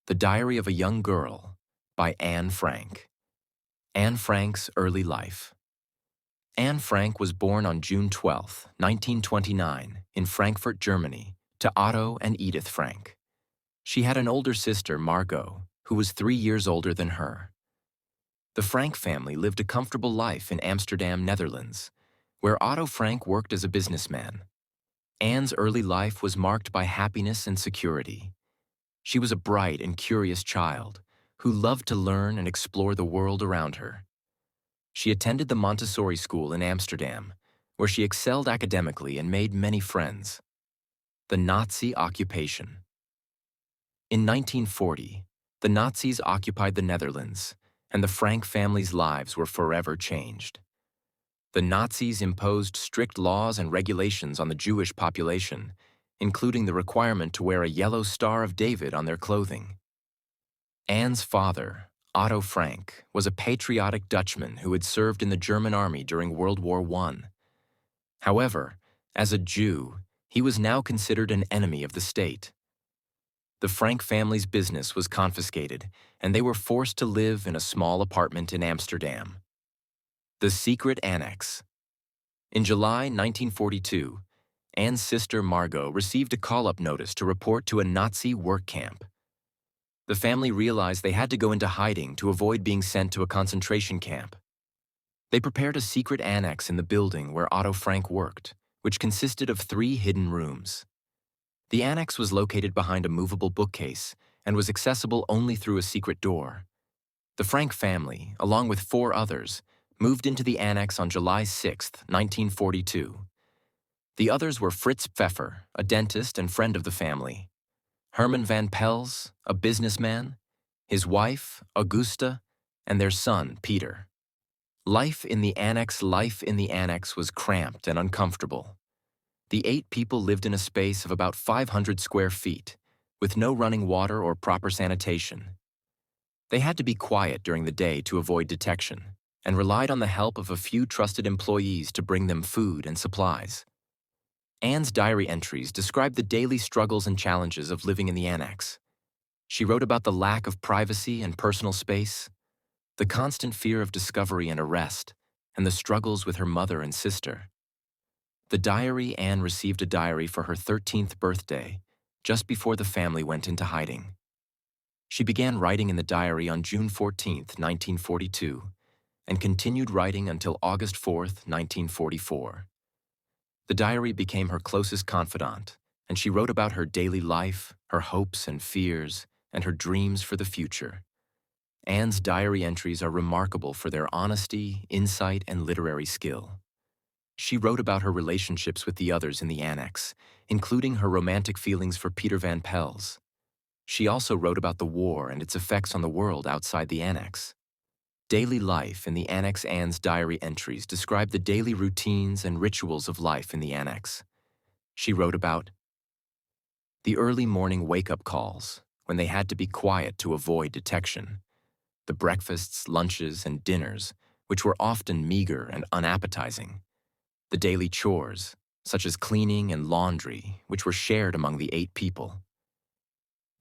The Diary of a Young Girl by Anne Frank. Anne Frank's early life. Anne Frank was born on June 12, 1929, in Frankfurt, Germany, to Otto and Edith Frank. She had an older sister, Margot, who was 3 years older than her. The Frank family lived a comfortable life in Amsterdam, Netherlands, where Otto Frank worked as a businessman. Anne's early life was marked by happiness and security. She was a bright and curious child who loved to learn and explore the world around her. She attended the Montessori school in Amsterdam, where she excelled academically and made many friends. The Nazi occupation. In 1940, the Nazis occupied the Netherlands, and the Frank family's lives were forever changed. The Nazis imposed strict laws and regulations on the Jewish population, including the requirement to wear a yellow Star of David on their clothing. Anne's father, Otto Frank, was a patriotic Dutchman who had served in the German army during World War I. However, as a Jew, he was now considered an enemy of the state. The Frank family's business was confiscated, and they were forced to live in a small apartment in Amsterdam. The Secret Annex. In July 1942, Anne's sister Margot received a call-up notice to report to a Nazi work camp. The family realized they had to go into hiding to avoid being sent to a concentration camp. They prepared a secret annex in the building where Otto Frank worked, which consisted of 3 hidden rooms. The annex was located behind a movable bookcase and was accessible only through a secret door. The Frank family, along with 4 others, moved into the annex on July 6, 1942. The others were Fritz Pfeffer, a dentist and friend of the family, Herman van Pels, a businessman, his wife, Augusta, and their son, Peter. Life in the annex was cramped and uncomfortable. The 8 people lived in a space of about 500 square feet, with no running water or proper sanitation. They had to be quiet during the day to avoid detection, and relied on the help of a few trusted employees to bring them food and supplies. Anne's diary entries describe the daily struggles and challenges of living in the annex. She wrote about the lack of privacy and personal space, the constant fear of discovery and arrest, and the struggles with her mother and sister. Anne received a diary for her 13th birthday, just before the family went into hiding. She began writing in the diary on June 14, 1942, and continued writing until August 4, 1944. The diary became her closest confidant, and she wrote about her daily life, her hopes and fears, and her dreams for the future. Anne's diary entries are remarkable for their honesty, insight, and literary skill. She wrote about her relationships with the others in the annex, including her romantic feelings for Peter van Pels. She also wrote about the war and its effects on the world outside the annex. Daily life in the annex. Anne's diary entries describe the daily routines and rituals of life in the annex. She wrote about the early morning wake-up calls, when they had to be quiet to avoid detection, the breakfasts, lunches, and dinners, which were often meager and unappetizing, the daily chores, such as cleaning and laundry, which were shared among the 8 people,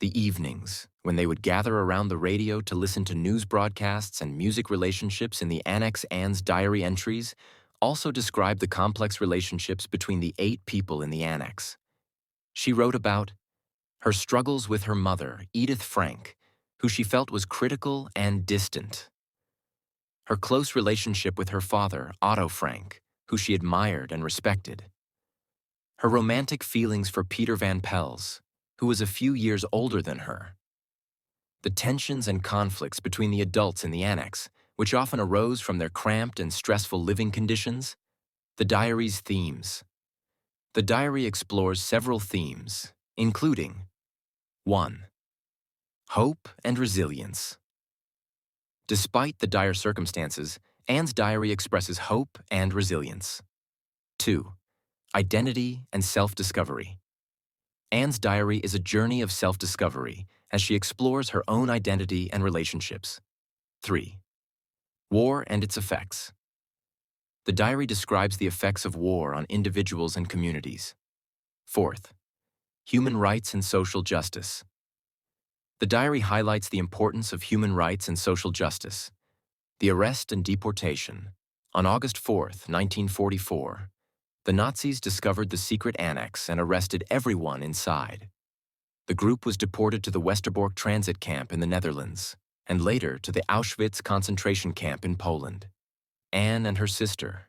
the evenings, when they would gather around the radio to listen to news broadcasts and music. Relationships in the annex. Anne's diary entries also describe the complex relationships between the 8 people in the annex. She wrote about her struggles with her mother, Edith Frank, who she felt was critical and distant, her close relationship with her father, Otto Frank, who she admired and respected, her romantic feelings for Peter van Pels, who was a few years older than her, the tensions and conflicts between the adults in the annex, which often arose from their cramped and stressful living conditions, the diary's themes. The diary explores several themes, including 1. Hope and resilience. Despite the dire circumstances, Anne's diary expresses hope and resilience. 2. Identity and self-discovery. Anne's diary is a journey of self-discovery as she explores her own identity and relationships. 3. War and its effects. The diary describes the effects of war on individuals and communities. 4th. Human rights and social justice. The diary highlights the importance of human rights and social justice. The arrest and deportation. On August 4th, 1944, the Nazis discovered the secret annex and arrested everyone inside. The group was deported to the Westerbork transit camp in the Netherlands, and later to the Auschwitz concentration camp in Poland. Anne and her sister,